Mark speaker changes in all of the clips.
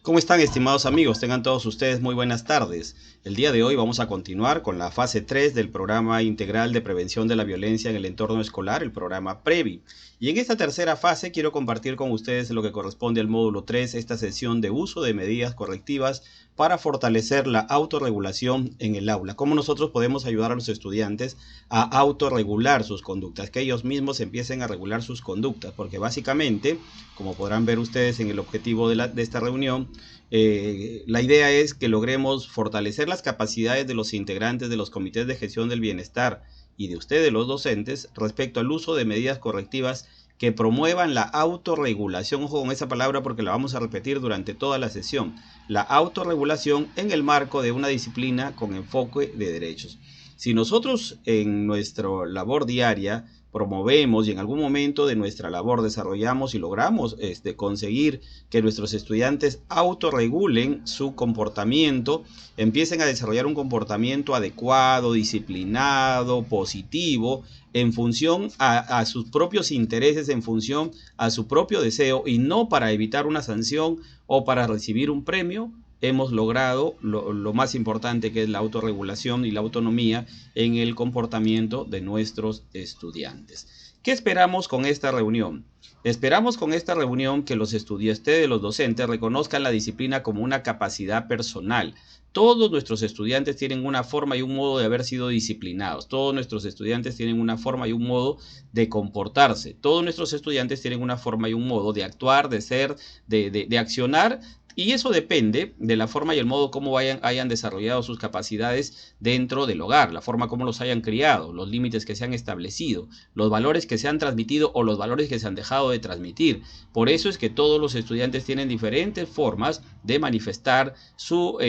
Speaker 1: ¿Cómo están, estimados amigos? Tengan todos ustedes muy buenas tardes. El día de hoy vamos a continuar con la fase 3 del programa integral de prevención de la violencia en el entorno escolar, el programa PREVI. Y en esta tercera fase quiero compartir con ustedes lo que corresponde al módulo 3, esta sesión de uso de medidas correctivas para fortalecer la autorregulación en el aula. Cómo nosotros podemos ayudar a los estudiantes a autorregular sus conductas, que ellos mismos empiecen a regular sus conductas, porque básicamente, como podrán ver ustedes en el objetivo de esta reunión, la idea es que logremos fortalecer las capacidades de los integrantes de los comités de gestión del bienestar y de ustedes los docentes respecto al uso de medidas correctivas que promuevan la autorregulación. Ojo con esa palabra porque la vamos a repetir durante toda la sesión. La autorregulación en el marco de una disciplina con enfoque de derechos. Si nosotros en nuestra labor diaria promovemos y en algún momento de nuestra labor desarrollamos y logramos conseguir que nuestros estudiantes autorregulen su comportamiento, empiecen a desarrollar un comportamiento adecuado, disciplinado, positivo, en función a sus propios intereses, en función a su propio deseo y no para evitar una sanción o para recibir un premio, hemos logrado lo más importante, que es la autorregulación y la autonomía en el comportamiento de nuestros estudiantes. ¿Qué esperamos con esta reunión? Esperamos con esta reunión que los estudiantes, los docentes, reconozcan la disciplina como una capacidad personal. Todos nuestros estudiantes tienen una forma y un modo de haber sido disciplinados. Todos nuestros estudiantes tienen una forma y un modo de comportarse. Todos nuestros estudiantes tienen una forma y un modo de actuar, de ser, de accionar. Y eso depende de la forma y el modo como hayan desarrollado sus capacidades dentro del hogar, la forma como los hayan criado, los límites que se han establecido, los valores que se han transmitido o los valores que se han dejado de transmitir. Por eso es que todos los estudiantes tienen diferentes formas de manifestar su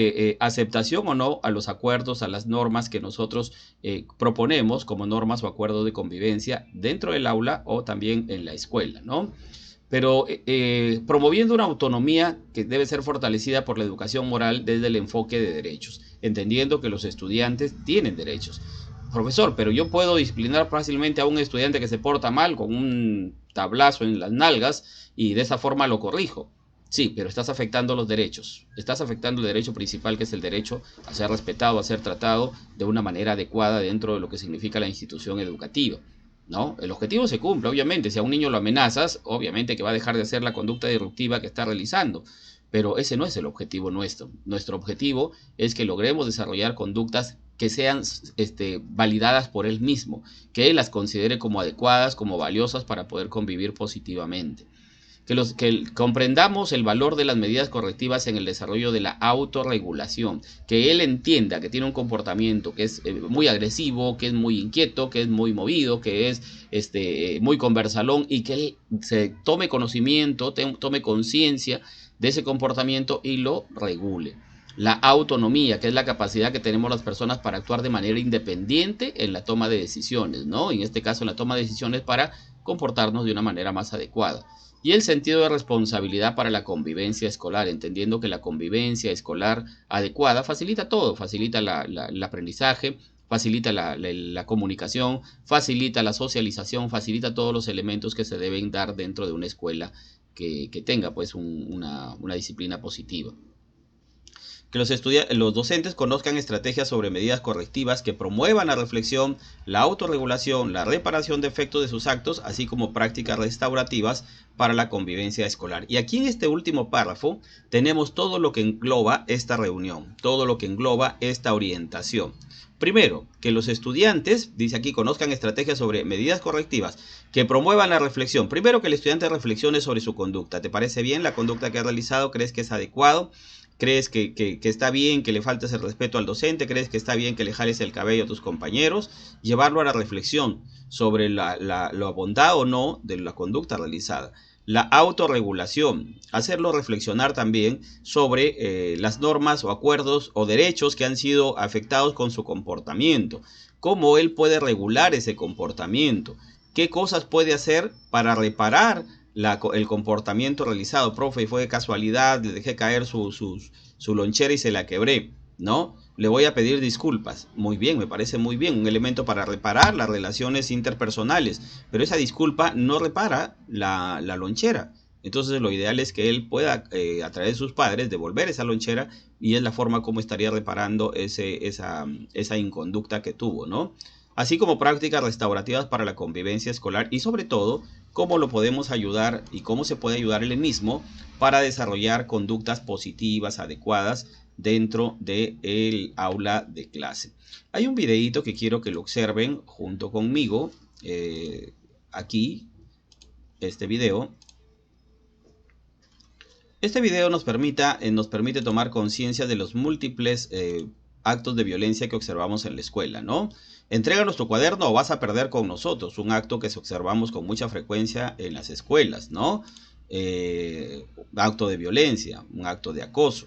Speaker 1: aceptación o no a los acuerdos, a las normas que nosotros proponemos como normas o acuerdos de convivencia dentro del aula o también en la escuela, ¿no? Pero promoviendo una autonomía que debe ser fortalecida por la educación moral desde el enfoque de derechos, entendiendo que los estudiantes tienen derechos. Profesor, pero yo puedo disciplinar fácilmente a un estudiante que se porta mal con un tablazo en las nalgas y de esa forma lo corrijo. Sí, pero estás afectando los derechos. Estás afectando el derecho principal, que es el derecho a ser respetado, a ser tratado de una manera adecuada dentro de lo que significa la institución educativa, ¿no? El objetivo se cumple, obviamente. Si a un niño lo amenazas, obviamente que va a dejar de hacer la conducta disruptiva que está realizando. Pero ese no es el objetivo nuestro. Nuestro objetivo es que logremos desarrollar conductas que sean validadas por él mismo, que él las considere como adecuadas, como valiosas para poder convivir positivamente. Que comprendamos el valor de las medidas correctivas en el desarrollo de la autorregulación, que él entienda que tiene un comportamiento que es muy agresivo, que es muy inquieto, que es muy movido, que es muy conversalón, y que él se tome conocimiento, tome conciencia de ese comportamiento y lo regule. La autonomía, que es la capacidad que tenemos las personas para actuar de manera independiente en la toma de decisiones, ¿no? En este caso, en la toma de decisiones para comportarnos de una manera más adecuada. Y el sentido de responsabilidad para la convivencia escolar, entendiendo que la convivencia escolar adecuada facilita todo, facilita el aprendizaje, facilita la comunicación, facilita la socialización, facilita todos los elementos que se deben dar dentro de una escuela que tenga pues una disciplina positiva. Que los docentes conozcan estrategias sobre medidas correctivas que promuevan la reflexión, la autorregulación, la reparación de efectos de sus actos, así como prácticas restaurativas para la convivencia escolar. Y aquí en este último párrafo tenemos todo lo que engloba esta reunión, todo lo que engloba esta orientación. Primero, que los estudiantes, dice aquí, conozcan estrategias sobre medidas correctivas que promuevan la reflexión. Primero, que el estudiante reflexione sobre su conducta. ¿Te parece bien la conducta que ha realizado? ¿Crees que es adecuado? ¿Crees que está bien que le faltes el respeto al docente? ¿Crees que está bien que le jales el cabello a tus compañeros? Llevarlo a la reflexión sobre la bondad o no de la conducta realizada. La autorregulación, hacerlo reflexionar también sobre las normas o acuerdos o derechos que han sido afectados con su comportamiento. Cómo él puede regular ese comportamiento. ¿Qué cosas puede hacer para reparar el comportamiento realizado? Profe, fue de casualidad, le dejé caer su lonchera y se la quebré, ¿no? Le voy a pedir disculpas. Muy bien, me parece muy bien, un elemento para reparar las relaciones interpersonales, pero esa disculpa no repara la lonchera. Entonces lo ideal es que él pueda, a través de sus padres, devolver esa lonchera, y es la forma como estaría reparando esa inconducta que tuvo, ¿no? Así como prácticas restaurativas para la convivencia escolar, y sobre todo cómo lo podemos ayudar y cómo se puede ayudar él mismo para desarrollar conductas positivas, adecuadas dentro del aula de clase. Hay un videíto que quiero que lo observen junto conmigo, aquí, este video. Este video nos permite tomar conciencia de los múltiples actos de violencia que observamos en la escuela, ¿no? Entréganos tu cuaderno o vas a perder con nosotros, un acto que observamos con mucha frecuencia en las escuelas, ¿no? Acto de violencia, un acto de acoso.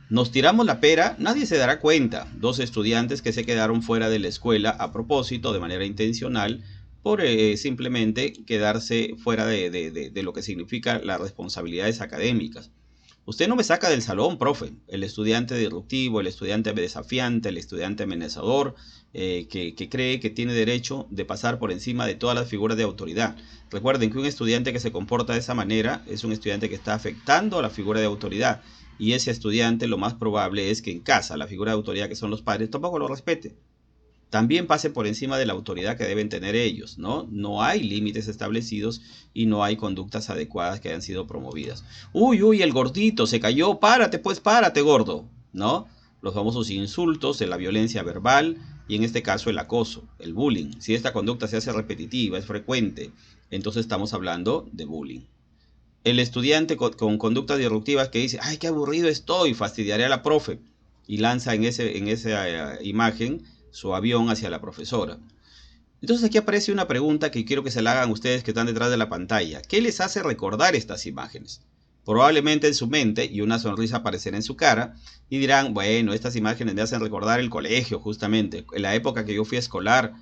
Speaker 1: Nos tiramos la pera, nadie se dará cuenta. 2 estudiantes que se quedaron fuera de la escuela a propósito, de manera intencional, por simplemente quedarse fuera de lo que significa las responsabilidades académicas. Usted no me saca del salón, profe. El estudiante disruptivo, el estudiante desafiante, el estudiante amenazador, que cree que tiene derecho de pasar por encima de todas las figuras de autoridad. Recuerden que un estudiante que se comporta de esa manera es un estudiante que está afectando a la figura de autoridad. Y ese estudiante, lo más probable es que en casa la figura de autoridad, que son los padres, tampoco lo respete. También pase por encima de la autoridad que deben tener ellos, ¿no? No hay límites establecidos y no hay conductas adecuadas que hayan sido promovidas. Uy, el gordito se cayó, párate, pues párate, gordo, ¿no? Los famosos insultos, de la violencia verbal y en este caso el acoso, el bullying. Si esta conducta se hace repetitiva, es frecuente, entonces estamos hablando de bullying. El estudiante con conductas disruptivas que dice, ay, qué aburrido estoy, fastidiaré a la profe, y lanza en esa imagen su avión hacia la profesora. Entonces aquí aparece una pregunta que quiero que se la hagan ustedes que están detrás de la pantalla. ¿Qué les hace recordar estas imágenes? Probablemente en su mente, y una sonrisa aparecerá en su cara, y dirán, bueno, estas imágenes me hacen recordar el colegio, justamente, en la época que yo fui escolar,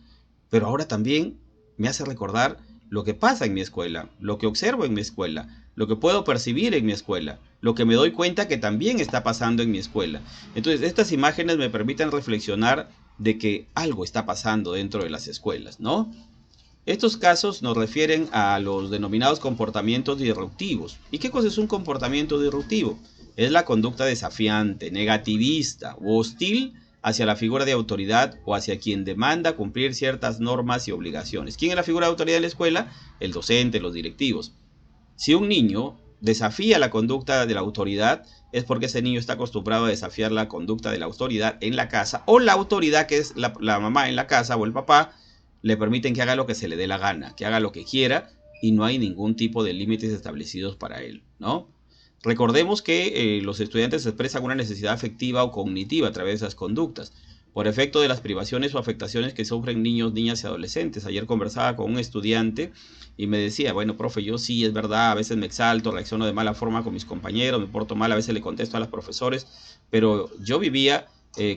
Speaker 1: pero ahora también me hace recordar lo que pasa en mi escuela, lo que observo en mi escuela, lo que puedo percibir en mi escuela, lo que me doy cuenta que también está pasando en mi escuela. Entonces, estas imágenes me permiten reflexionar de que algo está pasando dentro de las escuelas, ¿no? Estos casos nos refieren a los denominados comportamientos disruptivos. ¿Y qué cosa es un comportamiento disruptivo? Es la conducta desafiante, negativista o hostil hacia la figura de autoridad o hacia quien demanda cumplir ciertas normas y obligaciones. ¿Quién es la figura de autoridad en la escuela? El docente, los directivos. Si un niño desafía la conducta de la autoridad, es porque ese niño está acostumbrado a desafiar la conducta de la autoridad en la casa, o la autoridad, que es la mamá en la casa o el papá, le permiten que haga lo que se le dé la gana, que haga lo que quiera, y no hay ningún tipo de límites establecidos para él, ¿no? Recordemos que los estudiantes expresan una necesidad afectiva o cognitiva a través de esas conductas, por efecto de las privaciones o afectaciones que sufren niños, niñas y adolescentes. Ayer conversaba con un estudiante y me decía, bueno, profe, yo sí, es verdad, a veces me exalto, reacciono de mala forma con mis compañeros, me porto mal, a veces le contesto a los profesores, pero yo vivía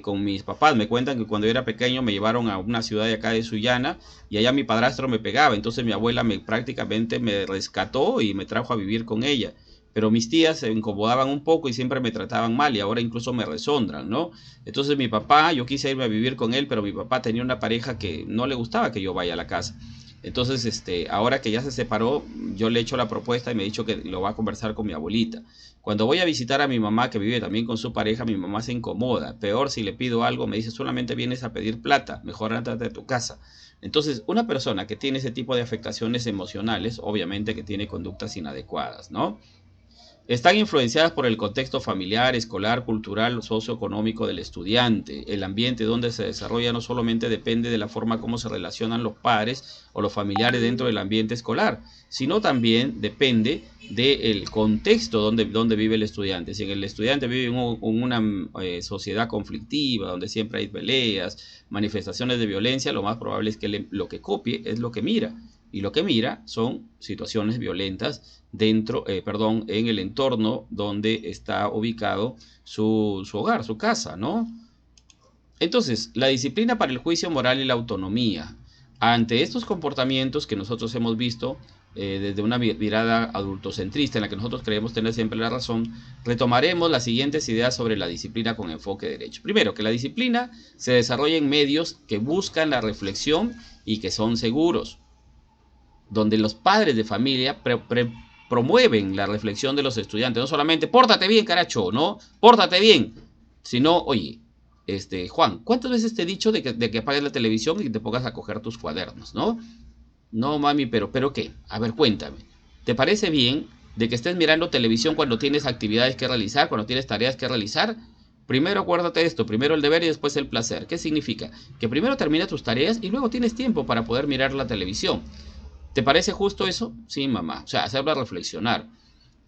Speaker 1: con mis papás. Me cuentan que cuando yo era pequeño me llevaron a una ciudad de acá de Sullana y allá mi padrastro me pegaba, entonces mi abuela prácticamente me rescató y me trajo a vivir con ella. Pero mis tías se incomodaban un poco y siempre me trataban mal y ahora incluso me resondran, ¿no? Entonces mi papá, yo quise irme a vivir con él, pero mi papá tenía una pareja que no le gustaba que yo vaya a la casa. Entonces, ahora que ya se separó, yo le he hecho la propuesta y me ha dicho que lo va a conversar con mi abuelita. Cuando voy a visitar a mi mamá, que vive también con su pareja, mi mamá se incomoda. Peor, si le pido algo, me dice, solamente vienes a pedir plata, mejor ándate de tu casa. Entonces, una persona que tiene ese tipo de afectaciones emocionales, obviamente que tiene conductas inadecuadas, ¿no? Están influenciadas por el contexto familiar, escolar, cultural, socioeconómico del estudiante. El ambiente donde se desarrolla no solamente depende de la forma como se relacionan los padres o los familiares dentro del ambiente escolar, sino también depende del contexto donde vive el estudiante. Si el estudiante vive en una sociedad conflictiva, donde siempre hay peleas, manifestaciones de violencia, lo más probable es que lo que copie es lo que mira. Y lo que mira son situaciones violentas en el entorno donde está ubicado su hogar, su casa, ¿no? Entonces, la disciplina para el juicio moral y la autonomía. Ante estos comportamientos que nosotros hemos visto desde una mirada adultocentrista en la que nosotros creemos tener siempre la razón, retomaremos las siguientes ideas sobre la disciplina con enfoque derecho. Primero, que la disciplina se desarrolla en medios que buscan la reflexión y que son seguros, donde los padres de familia promueven la reflexión de los estudiantes. No solamente, pórtate bien, caracho, ¿no? Pórtate bien. Sino, oye, Juan, ¿cuántas veces te he dicho de que apagues la televisión y que te pongas a coger tus cuadernos, ¿no? No, mami, pero ¿qué? A ver, cuéntame. ¿Te parece bien de que estés mirando televisión cuando tienes actividades que realizar, cuando tienes tareas que realizar? Primero acuérdate de esto, primero el deber y después el placer. ¿Qué significa? Que primero terminas tus tareas y luego tienes tiempo para poder mirar la televisión. ¿Te parece justo eso? Sí, mamá. O sea, hacerla reflexionar.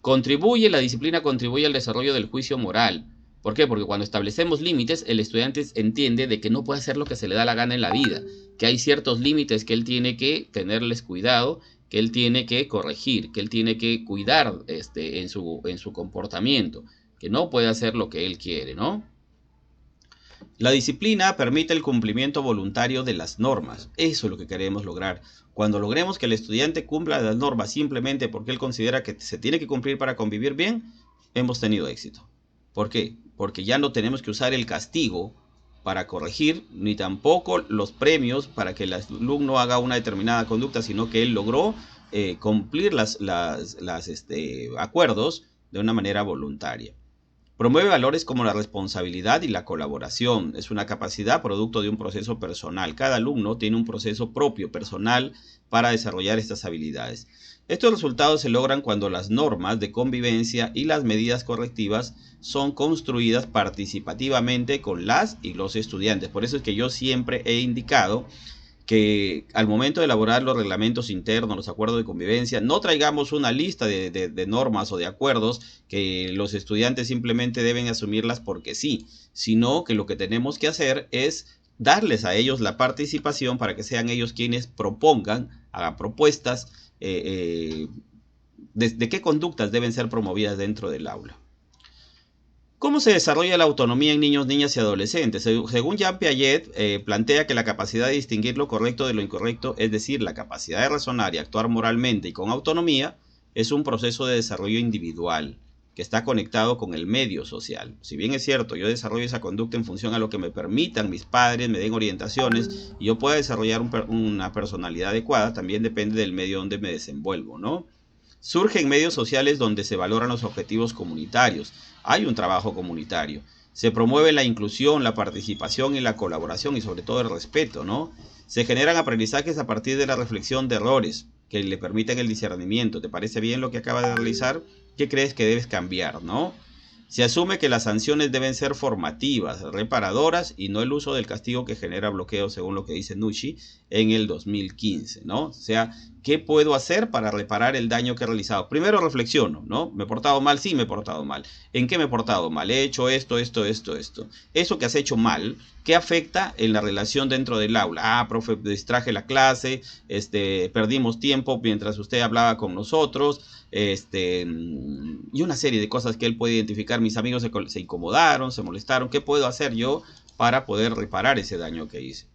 Speaker 1: La disciplina contribuye al desarrollo del juicio moral. ¿Por qué? Porque cuando establecemos límites, el estudiante entiende de que no puede hacer lo que se le da la gana en la vida, que hay ciertos límites que él tiene que tenerles cuidado, que él tiene que corregir, que él tiene que cuidar en su comportamiento, que no puede hacer lo que él quiere, ¿no? La disciplina permite el cumplimiento voluntario de las normas. Eso es lo que queremos lograr. Cuando logremos que el estudiante cumpla las normas simplemente porque él considera que se tiene que cumplir para convivir bien, hemos tenido éxito. ¿Por qué? Porque ya no tenemos que usar el castigo para corregir, ni tampoco los premios para que el alumno haga una determinada conducta, sino que él logró cumplir los acuerdos de una manera voluntaria. Promueve valores como la responsabilidad y la colaboración. Es una capacidad producto de un proceso personal. Cada alumno tiene un proceso propio, personal, para desarrollar estas habilidades. Estos resultados se logran cuando las normas de convivencia y las medidas correctivas son construidas participativamente con las y los estudiantes. Por eso es que yo siempre he indicado que al momento de elaborar los reglamentos internos, los acuerdos de convivencia, no traigamos una lista de normas o de acuerdos que los estudiantes simplemente deben asumirlas porque sí, sino que lo que tenemos que hacer es darles a ellos la participación para que sean ellos quienes propongan, hagan propuestas de qué conductas deben ser promovidas dentro del aula. ¿Cómo se desarrolla la autonomía en niños, niñas y adolescentes? Según Jean Piaget, plantea que la capacidad de distinguir lo correcto de lo incorrecto, es decir, la capacidad de razonar y actuar moralmente y con autonomía, es un proceso de desarrollo individual que está conectado con el medio social. Si bien es cierto, yo desarrollo esa conducta en función a lo que me permitan mis padres, me den orientaciones y yo pueda desarrollar una personalidad adecuada, también depende del medio donde me desenvuelvo, ¿no? Surge en medios sociales donde se valoran los objetivos comunitarios. Hay un trabajo comunitario. Se promueve la inclusión, la participación y la colaboración y sobre todo el respeto, ¿no? Se generan aprendizajes a partir de la reflexión de errores que le permiten el discernimiento. ¿Te parece bien lo que acaba de realizar? ¿Qué crees que debes cambiar, no? Se asume que las sanciones deben ser formativas, reparadoras y no el uso del castigo que genera bloqueo, según lo que dice Nucci en el 2015, ¿no? O sea, ¿qué puedo hacer para reparar el daño que he realizado? Primero reflexiono, ¿no? ¿Me he portado mal? Sí, me he portado mal. ¿En qué me he portado mal? He hecho esto. Eso que has hecho mal, ¿qué afecta en la relación dentro del aula? Ah, profe, distraje la clase, perdimos tiempo mientras usted hablaba con nosotros, y una serie de cosas que él puede identificar. Mis amigos se incomodaron, se molestaron. ¿Qué puedo hacer yo para poder reparar ese daño que hice?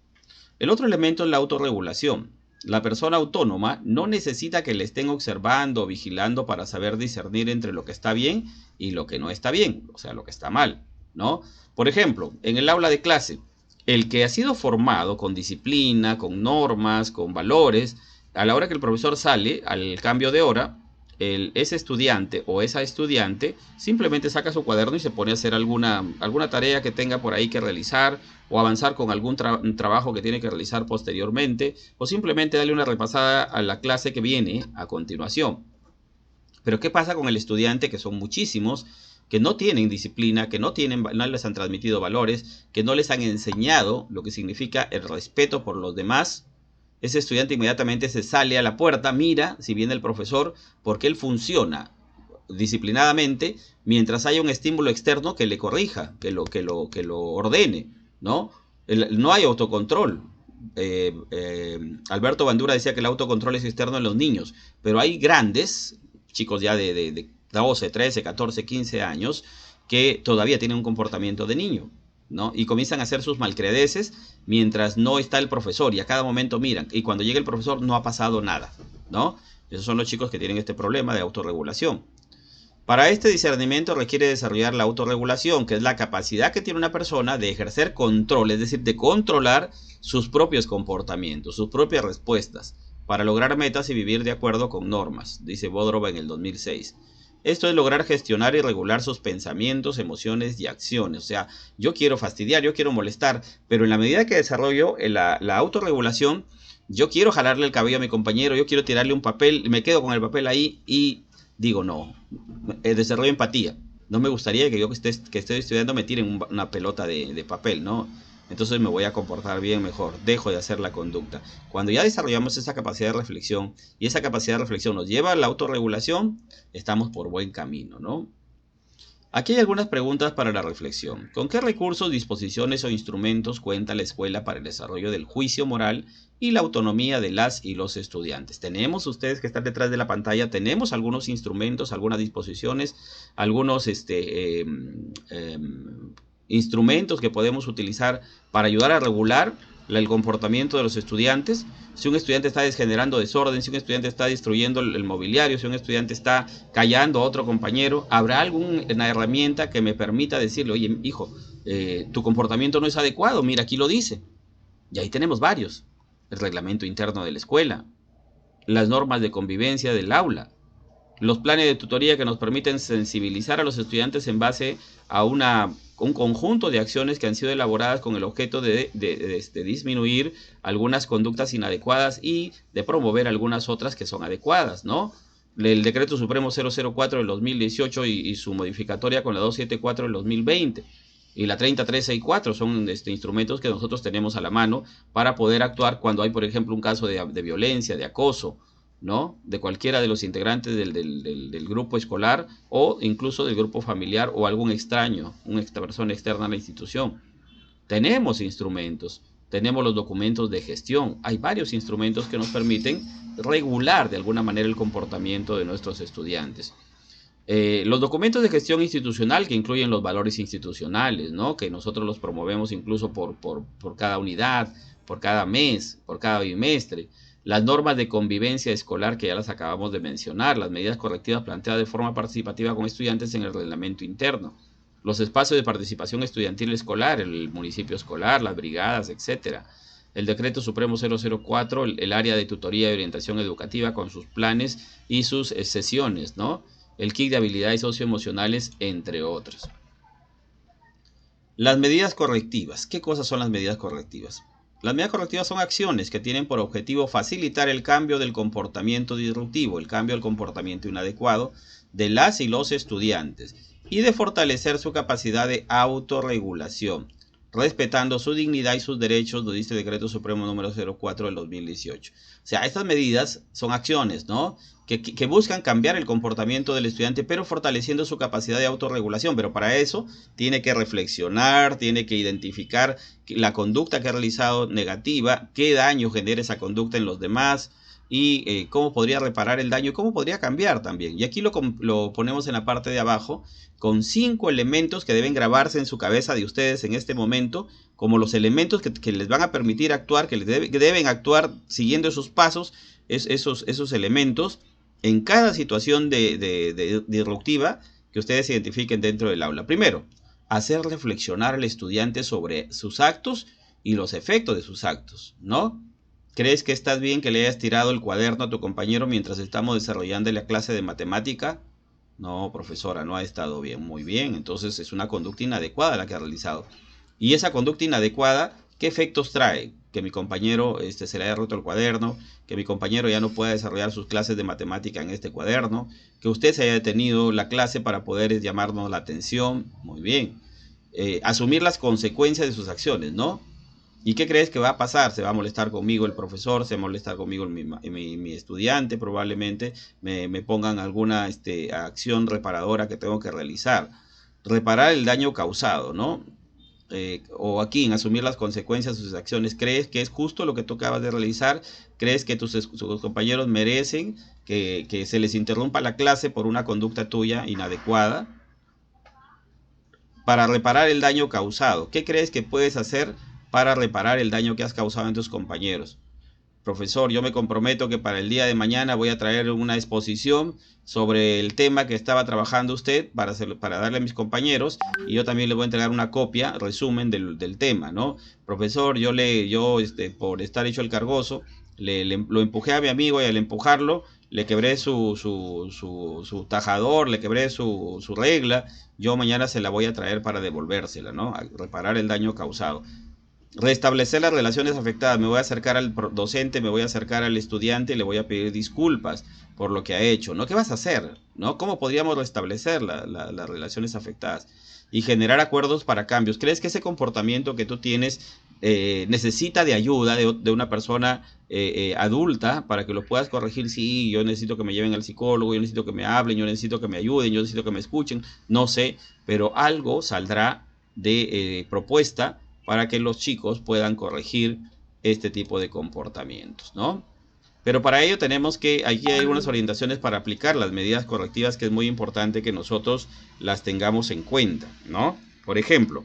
Speaker 1: El otro elemento es la autorregulación. La persona autónoma no necesita que le estén observando o vigilando para saber discernir entre lo que está bien y lo que no está bien, o sea, lo que está mal, ¿no? Por ejemplo, en el aula de clase, el que ha sido formado con disciplina, con normas, con valores, a la hora que el profesor sale, al cambio de hora, ese estudiante o esa estudiante simplemente saca su cuaderno y se pone a hacer alguna tarea que tenga por ahí que realizar o avanzar con algún trabajo que tiene que realizar posteriormente o simplemente darle una repasada a la clase que viene a continuación. Pero ¿qué pasa con el estudiante, que son muchísimos, que no tienen disciplina, que no les han transmitido valores, que no les han enseñado lo que significa el respeto por los demás? Ese estudiante inmediatamente se sale a la puerta, mira si viene el profesor, porque él funciona disciplinadamente mientras haya un estímulo externo que le corrija, que lo ordene, ¿no? No hay autocontrol. Alberto Bandura decía que el autocontrol es externo en los niños, pero hay grandes, chicos ya de 12, 13, 14, 15 años, que todavía tienen un comportamiento de niño, ¿no? Y comienzan a hacer sus malcredeces mientras no está el profesor y a cada momento miran. Y cuando llega el profesor no ha pasado nada, ¿no? Esos son los chicos que tienen este problema de autorregulación. Para este discernimiento requiere desarrollar la autorregulación, que es la capacidad que tiene una persona de ejercer control, es decir, de controlar sus propios comportamientos, sus propias respuestas, para lograr metas y vivir de acuerdo con normas, dice Bodrova en el 2006. Esto es lograr gestionar y regular sus pensamientos, emociones y acciones. O sea, yo quiero fastidiar, yo quiero molestar, pero en la medida que desarrollo la autorregulación, yo quiero jalarle el cabello a mi compañero, yo quiero tirarle un papel, me quedo con el papel ahí y digo no, desarrollo empatía. No me gustaría que yo que esté estudiando me tiren una pelota de papel, ¿no? Entonces me voy a comportar bien mejor, dejo de hacer la conducta. Cuando ya desarrollamos esa capacidad de reflexión y esa capacidad de reflexión nos lleva a la autorregulación, estamos por buen camino, ¿no? Aquí hay algunas preguntas para la reflexión. ¿Con qué recursos, disposiciones o instrumentos cuenta la escuela para el desarrollo del juicio moral y la autonomía de las y los estudiantes? Tenemos, ustedes que están detrás de la pantalla, tenemos algunos instrumentos, algunas disposiciones, algunos instrumentos que podemos utilizar para ayudar a regular el comportamiento de los estudiantes. Si un estudiante está generando desorden, si un estudiante está destruyendo el mobiliario, si un estudiante está callando a otro compañero, ¿habrá alguna herramienta que me permita decirle, oye, hijo, tu comportamiento no es adecuado? Mira, aquí lo dice. Y ahí tenemos varios. El reglamento interno de la escuela, las normas de convivencia del aula, los planes de tutoría que nos permiten sensibilizar a los estudiantes en base a un conjunto de acciones que han sido elaboradas con el objeto de disminuir algunas conductas inadecuadas y de promover algunas otras que son adecuadas, ¿no? El Decreto Supremo 004 del 2018 y su modificatoria con la 274 del 2020 y la 30364 son instrumentos que nosotros tenemos a la mano para poder actuar cuando hay, por ejemplo, un caso de violencia, de acoso, ¿no? De cualquiera de los integrantes del grupo escolar o incluso del grupo familiar o algún extraño, una persona externa a la institución. Tenemos instrumentos, tenemos los documentos de gestión. Hay varios instrumentos que nos permiten regular de alguna manera el comportamiento de nuestros estudiantes. Los documentos de gestión institucional que incluyen los valores institucionales, ¿no? Que nosotros los promovemos incluso por cada unidad, por cada mes, por cada bimestre. Las normas de convivencia escolar que ya las acabamos de mencionar, las medidas correctivas planteadas de forma participativa con estudiantes en el reglamento interno, los espacios de participación estudiantil escolar, el municipio escolar, las brigadas, etcétera. El Decreto Supremo 004, el área de tutoría y orientación educativa con sus planes y sus sesiones, ¿no? El kit de habilidades socioemocionales, entre otros. Las medidas correctivas. ¿Qué cosas son las medidas correctivas? Las medidas correctivas son acciones que tienen por objetivo facilitar el cambio del comportamiento disruptivo, el cambio del comportamiento inadecuado de las y los estudiantes y de fortalecer su capacidad de autorregulación, respetando su dignidad y sus derechos, lo dice el Decreto Supremo número 04 del 2018. O sea, estas medidas son acciones, ¿no? Que buscan cambiar el comportamiento del estudiante, pero fortaleciendo su capacidad de autorregulación. Pero para eso tiene que reflexionar, tiene que identificar la conducta que ha realizado negativa, qué daño genera esa conducta en los demás y cómo podría reparar el daño y cómo podría cambiar también. Y aquí lo ponemos en la parte de abajo con 5 elementos que deben grabarse en su cabeza de ustedes en este momento, como los elementos que les van a permitir actuar, que deben actuar siguiendo esos pasos, esos elementos en cada situación disruptiva que ustedes identifiquen dentro del aula. Primero, hacer reflexionar al estudiante sobre sus actos y los efectos de sus actos, ¿no? ¿Crees que estás bien que le hayas tirado el cuaderno a tu compañero mientras estamos desarrollando la clase de matemática? No, profesora, no ha estado bien. Muy bien, entonces es una conducta inadecuada la que ha realizado. Y esa conducta inadecuada, ¿qué efectos trae? Que mi compañero se le haya roto el cuaderno, que mi compañero ya no pueda desarrollar sus clases de matemática en este cuaderno, que usted se haya detenido la clase para poder llamarnos la atención. Muy bien. Asumir las consecuencias de sus acciones, ¿no? ¿Y qué crees que va a pasar? Se va a molestar conmigo el profesor, se va a molestar conmigo mi estudiante, probablemente me pongan alguna acción reparadora que tengo que realizar. Reparar el daño causado, ¿no? O aquí en asumir las consecuencias de sus acciones. ¿Crees que es justo lo que tú acabas de realizar? ¿Crees que tus compañeros merecen que se les interrumpa la clase por una conducta tuya inadecuada? Para reparar el daño causado, ¿qué crees que puedes hacer para reparar el daño que has causado en tus compañeros? Profesor, yo me comprometo que para el día de mañana voy a traer una exposición sobre el tema que estaba trabajando usted para darle a mis compañeros y yo también le voy a entregar una copia, resumen del tema, ¿no? Profesor, yo por estar hecho el cargoso, Lo empujé a mi amigo y al empujarlo le quebré su tajador, le quebré su regla. Yo mañana se la voy a traer para devolvérsela, ¿no? A reparar el daño causado. Restablecer las relaciones afectadas. Me voy a acercar al docente, me voy a acercar al estudiante y le voy a pedir disculpas por lo que ha hecho, ¿no? ¿Qué vas a hacer? ¿No? ¿Cómo podríamos restablecer las relaciones afectadas? Y generar acuerdos para cambios. ¿Crees que ese comportamiento que tú tienes necesita de ayuda de una persona adulta para que lo puedas corregir? Sí, yo necesito que me lleven al psicólogo, yo necesito que me hablen, yo necesito que me ayuden, yo necesito que me escuchen, no sé, pero algo saldrá de propuesta para que los chicos puedan corregir este tipo de comportamientos, ¿no? Pero para ello tenemos que, aquí hay algunas orientaciones para aplicar las medidas correctivas que es muy importante que nosotros las tengamos en cuenta, ¿no? Por ejemplo,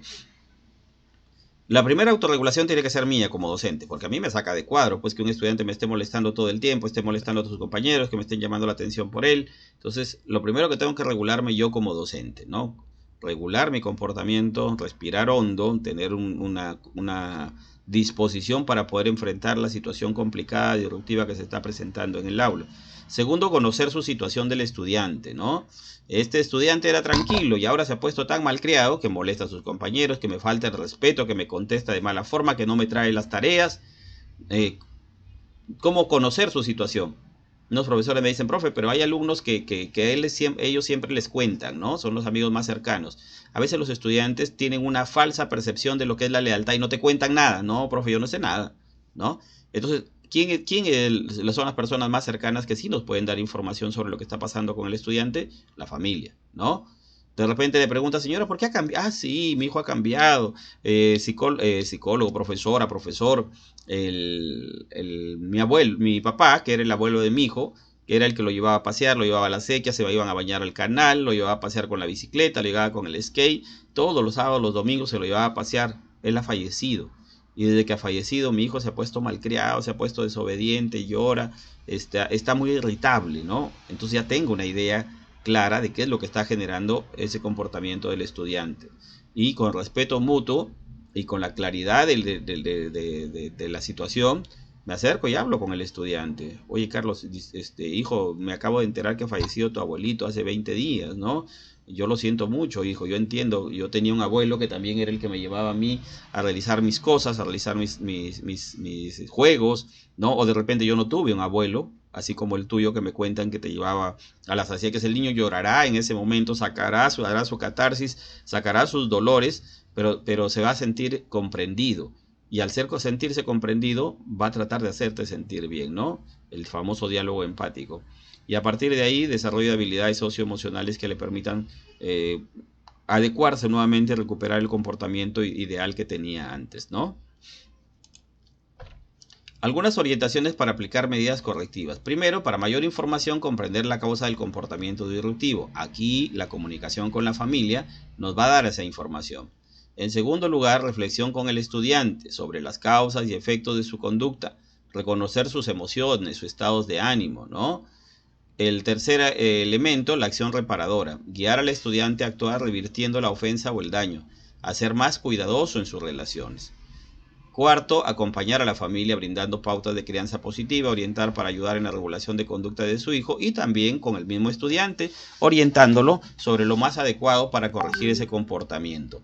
Speaker 1: la primera autorregulación tiene que ser mía como docente, porque a mí me saca de cuadro, pues que un estudiante me esté molestando todo el tiempo, esté molestando a sus compañeros, que me estén llamando la atención por él. Entonces, lo primero que tengo que regularme yo como docente, ¿no? Regular mi comportamiento, respirar hondo, tener una disposición para poder enfrentar la situación complicada, disruptiva que se está presentando en el aula. Segundo, conocer su situación del estudiante, ¿no? Este estudiante era tranquilo y ahora se ha puesto tan malcriado que molesta a sus compañeros, que me falta el respeto, que me contesta de mala forma, que no me trae las tareas. ¿Cómo conocer su situación? Unos profesores me dicen, profe, pero hay alumnos que ellos siempre les cuentan, ¿no? Son los amigos más cercanos. A veces los estudiantes tienen una falsa percepción de lo que es la lealtad y no te cuentan nada. No, profe, yo no sé nada, ¿no? Entonces, ¿quién son las personas más cercanas que sí nos pueden dar información sobre lo que está pasando con el estudiante? La familia, ¿no? De repente le pregunta, señora, ¿por qué ha cambiado? Ah, sí, mi hijo ha cambiado. Psicólogo, profesora, profesor. Mi abuelo, mi papá, que era el abuelo de mi hijo, que era el que lo llevaba a pasear, lo llevaba a la sequía, se iban a bañar al canal, lo llevaba a pasear con la bicicleta, lo llevaba con el skate. Todos los sábados, los domingos se lo llevaba a pasear. Él ha fallecido. Y desde que ha fallecido, mi hijo se ha puesto malcriado, se ha puesto desobediente, llora, está muy irritable, ¿no? Entonces ya tengo una idea clara de qué es lo que está generando ese comportamiento del estudiante. Y con respeto mutuo y con la claridad de la situación, me acerco y hablo con el estudiante. Oye, Carlos, hijo, me acabo de enterar que ha fallecido tu abuelito hace 20 días, ¿no? Yo lo siento mucho, hijo, yo entiendo, yo tenía un abuelo que también era el que me llevaba a mí a realizar mis cosas, a realizar mis juegos, ¿no? O de repente yo no tuve un abuelo, así como el tuyo que me cuentan que te llevaba a las así que el niño llorará en ese momento, hará su catarsis, sacará sus dolores, pero se va a sentir comprendido. Y al sentirse comprendido, va a tratar de hacerte sentir bien, ¿no? El famoso diálogo empático. Y a partir de ahí, desarrollo de habilidades socioemocionales que le permitan adecuarse nuevamente, recuperar el comportamiento ideal que tenía antes, ¿no? Algunas orientaciones para aplicar medidas correctivas. Primero, para mayor información, comprender la causa del comportamiento disruptivo. Aquí, la comunicación con la familia nos va a dar esa información. En segundo lugar, reflexión con el estudiante sobre las causas y efectos de su conducta. Reconocer sus emociones, sus estados de ánimo, ¿no? El tercer elemento, la acción reparadora. Guiar al estudiante a actuar revirtiendo la ofensa o el daño. A ser más cuidadoso en sus relaciones. Cuarto, acompañar a la familia brindando pautas de crianza positiva, orientar para ayudar en la regulación de conducta de su hijo y también con el mismo estudiante, orientándolo sobre lo más adecuado para corregir ese comportamiento.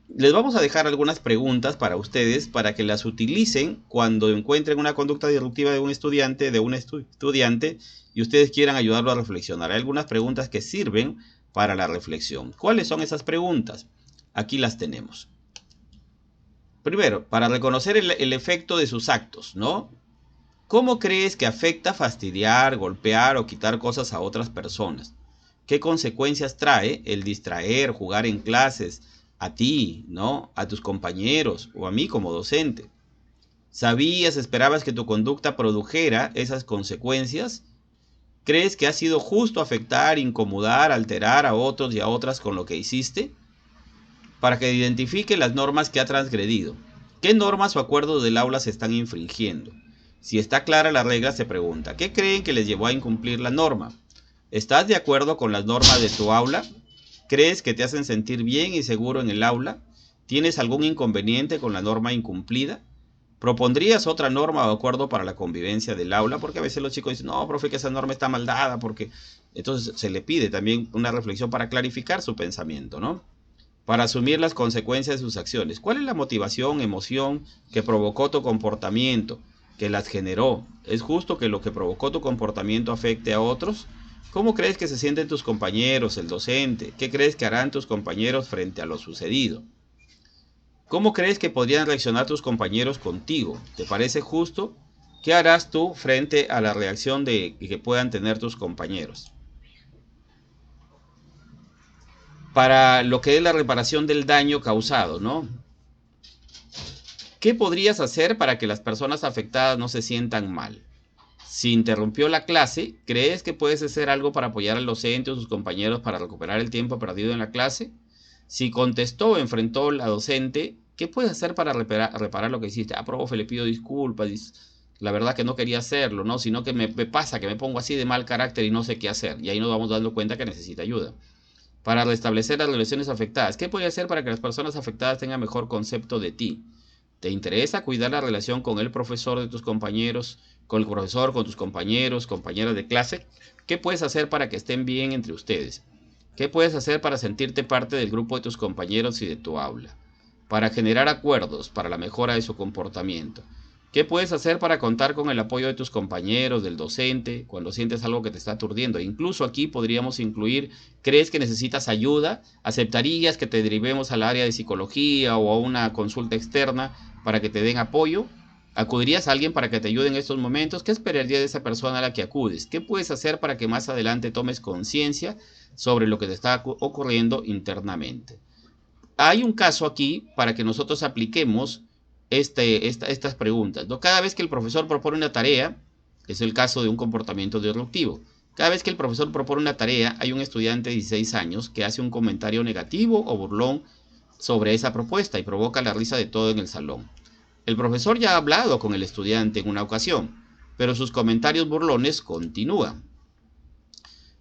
Speaker 1: Les vamos a dejar algunas preguntas para ustedes para que las utilicen cuando encuentren una conducta disruptiva de un estudiante, y ustedes quieran ayudarlo a reflexionar. Hay algunas preguntas que sirven para la reflexión. ¿Cuáles son esas preguntas? Aquí las tenemos. Primero, para reconocer el efecto de sus actos, ¿no? ¿Cómo crees que afecta fastidiar, golpear o quitar cosas a otras personas? ¿Qué consecuencias trae el distraer, jugar en clases, a ti, ¿no? A tus compañeros o a mí como docente? ¿Sabías, esperabas que tu conducta produjera esas consecuencias? ¿Crees que ha sido justo afectar, incomodar, alterar a otros y a otras con lo que hiciste? Para que identifique las normas que ha transgredido. ¿Qué normas o acuerdos del aula se están infringiendo? Si está clara la regla, se pregunta, ¿qué creen que les llevó a incumplir la norma? ¿Estás de acuerdo con las normas de tu aula? ¿Crees que te hacen sentir bien y seguro en el aula? ¿Tienes algún inconveniente con la norma incumplida? ¿Propondrías otra norma o acuerdo para la convivencia del aula? Porque a veces los chicos dicen, no, profe, que esa norma está mal dada, porque entonces se le pide también una reflexión para clarificar su pensamiento, ¿no? Para asumir las consecuencias de sus acciones. ¿Cuál es la motivación, emoción que provocó tu comportamiento, que las generó? ¿Es justo que lo que provocó tu comportamiento afecte a otros? ¿Cómo crees que se sienten tus compañeros, el docente? ¿Qué crees que harán tus compañeros frente a lo sucedido? ¿Cómo crees que podrían reaccionar tus compañeros contigo? ¿Te parece justo? ¿Qué harás tú frente a la reacción que puedan tener tus compañeros? Para lo que es la reparación del daño causado, ¿no? ¿Qué podrías hacer para que las personas afectadas no se sientan mal? Si interrumpió la clase, ¿crees que puedes hacer algo para apoyar al docente o sus compañeros para recuperar el tiempo perdido en la clase? Si contestó o enfrentó a la docente, ¿qué puedes hacer para reparar lo que hiciste? Ah, profe, le pido disculpas. La verdad que no quería hacerlo, ¿no? Sino que me pasa que me pongo así de mal carácter y no sé qué hacer. Y ahí nos vamos dando cuenta que necesita ayuda. Para restablecer las relaciones afectadas, ¿qué puedes hacer para que las personas afectadas tengan mejor concepto de ti? ¿Te interesa cuidar la relación con el profesor de tus compañeros, con el profesor, con tus compañeros, compañeras de clase? ¿Qué puedes hacer para que estén bien entre ustedes? ¿Qué puedes hacer para sentirte parte del grupo de tus compañeros y de tu aula? Para generar acuerdos para la mejora de su comportamiento. ¿Qué puedes hacer para contar con el apoyo de tus compañeros, del docente, cuando sientes algo que te está aturdiendo? Incluso aquí podríamos incluir, ¿crees que necesitas ayuda? ¿Aceptarías que te derivemos al área de psicología o a una consulta externa para que te den apoyo? ¿Acudirías a alguien para que te ayude en estos momentos? ¿Qué esperarías de esa persona a la que acudes? ¿Qué puedes hacer para que más adelante tomes conciencia sobre lo que te está ocurriendo internamente? Hay un caso aquí para que nosotros apliquemos estas preguntas, ¿no? Cada vez que el profesor propone una tarea, es el caso de un comportamiento disruptivo. Cada vez que el profesor propone una tarea, hay un estudiante de 16 años que hace un comentario negativo o burlón sobre esa propuesta y provoca la risa de todo en el salón. El profesor ya ha hablado con el estudiante en una ocasión, pero sus comentarios burlones continúan.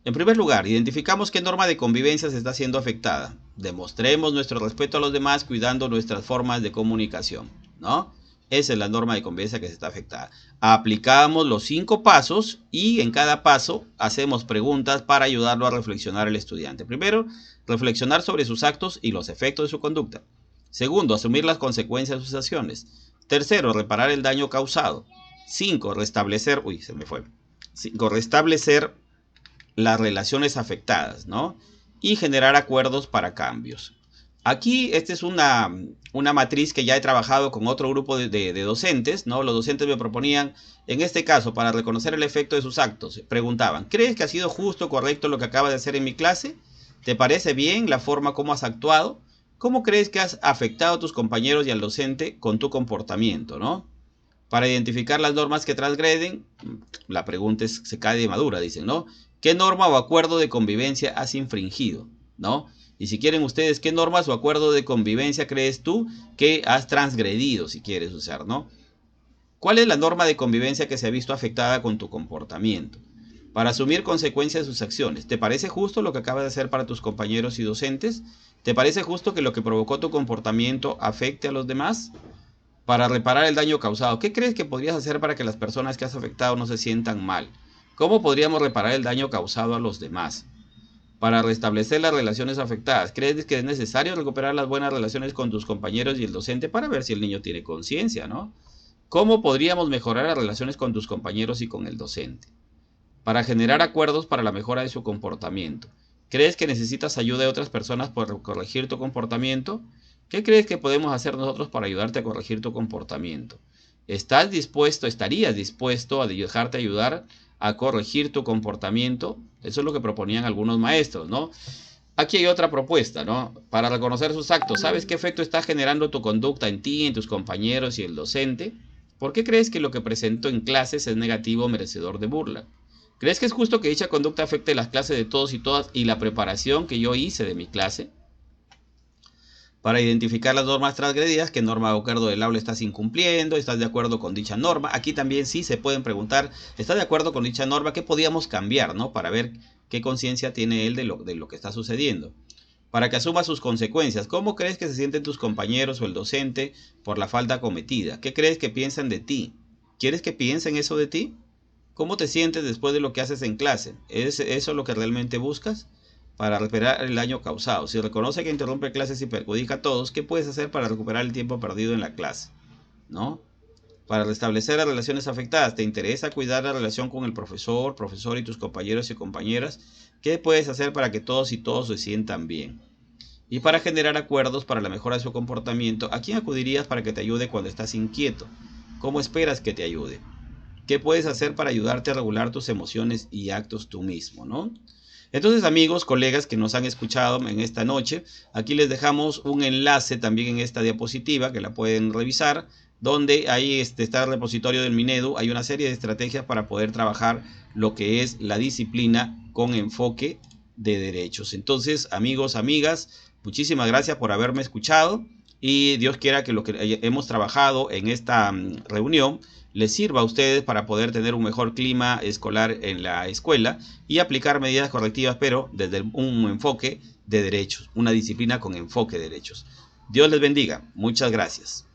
Speaker 1: En primer lugar, identificamos qué norma de convivencia se está siendo afectada. Demostremos nuestro respeto a los demás cuidando nuestras formas de comunicación, ¿no? Esa es la norma de convivencia que se está afectada. Aplicamos los 5 pasos y en cada paso hacemos preguntas para ayudarlo a reflexionar al estudiante. Primero, reflexionar sobre sus actos y los efectos de su conducta. Segundo, asumir las consecuencias de sus acciones. Tercero, reparar el daño causado. 5, restablecer, restablecer las relaciones afectadas, ¿no? Y generar acuerdos para cambios. Aquí, esta es una matriz que ya he trabajado con otro grupo de docentes, ¿no? Los docentes me proponían, en este caso, para reconocer el efecto de sus actos, preguntaban, ¿crees que ha sido justo, correcto lo que acabas de hacer en mi clase? ¿Te parece bien la forma como has actuado? ¿Cómo crees que has afectado a tus compañeros y al docente con tu comportamiento, ¿no? Para identificar las normas que transgreden, la pregunta se cae de madura, dicen, ¿no? ¿Qué norma o acuerdo de convivencia has infringido? ¿No? Y si quieren ustedes, ¿qué normas o acuerdo de convivencia crees tú que has transgredido, si quieres usar, ¿no? ¿Cuál es la norma de convivencia que se ha visto afectada con tu comportamiento? Para asumir consecuencias de sus acciones. ¿Te parece justo lo que acabas de hacer para tus compañeros y docentes? ¿Te parece justo que lo que provocó tu comportamiento afecte a los demás? Para reparar el daño causado, ¿qué crees que podrías hacer para que las personas que has afectado no se sientan mal? ¿Cómo podríamos reparar el daño causado a los demás? Para restablecer las relaciones afectadas, ¿crees que es necesario recuperar las buenas relaciones con tus compañeros y el docente para ver si el niño tiene conciencia, ¿no? ¿Cómo podríamos mejorar las relaciones con tus compañeros y con el docente? Para generar acuerdos para la mejora de su comportamiento. ¿Crees que necesitas ayuda de otras personas para corregir tu comportamiento? ¿Qué crees que podemos hacer nosotros para ayudarte a corregir tu comportamiento? ¿Estarías dispuesto a dejarte ayudar a corregir tu comportamiento? Eso es lo que proponían algunos maestros, ¿no? Aquí hay otra propuesta, ¿no? Para reconocer sus actos. ¿Sabes qué efecto está generando tu conducta en ti, en tus compañeros y el docente? ¿Por qué crees que lo que presento en clases es negativo o merecedor de burla? ¿Crees que es justo que dicha conducta afecte las clases de todos y todas y la preparación que yo hice de mi clase? Para identificar las normas transgredidas, ¿qué norma o acuerdo del aula estás incumpliendo? ¿Estás de acuerdo con dicha norma? Aquí también sí se pueden preguntar, ¿estás de acuerdo con dicha norma? ¿Qué podíamos cambiar, ¿no? Para ver qué conciencia tiene él de lo que está sucediendo. para que asuma sus consecuencias. ¿Cómo crees que se sienten tus compañeros o el docente por la falta cometida? ¿Qué crees que piensan de ti? ¿Quieres que piensen eso de ti? ¿Cómo te sientes después de lo que haces en clase? ¿Es eso lo que realmente buscas? Para recuperar el daño causado. Si reconoce que interrumpe clases y perjudica a todos, ¿qué puedes hacer para recuperar el tiempo perdido en la clase? ¿No? Para restablecer las relaciones afectadas, ¿te interesa cuidar la relación con el profesor y tus compañeros y compañeras? ¿Qué puedes hacer para que todos y todos se sientan bien? Y para generar acuerdos para la mejora de su comportamiento, ¿a quién acudirías para que te ayude cuando estás inquieto? ¿Cómo esperas que te ayude? ¿Qué puedes hacer para ayudarte a regular tus emociones y actos tú mismo, ¿no? Entonces, amigos, colegas que nos han escuchado en esta noche, aquí les dejamos un enlace también en esta diapositiva que la pueden revisar, donde ahí está el repositorio del Minedu. Hay una serie de estrategias para poder trabajar lo que es la disciplina con enfoque de derechos. Entonces, amigos, amigas, muchísimas gracias por haberme escuchado y Dios quiera que lo que hemos trabajado en esta reunión les sirva a ustedes para poder tener un mejor clima escolar en la escuela y aplicar medidas correctivas, pero desde un enfoque de derechos, una disciplina con enfoque de derechos. Dios les bendiga. Muchas gracias.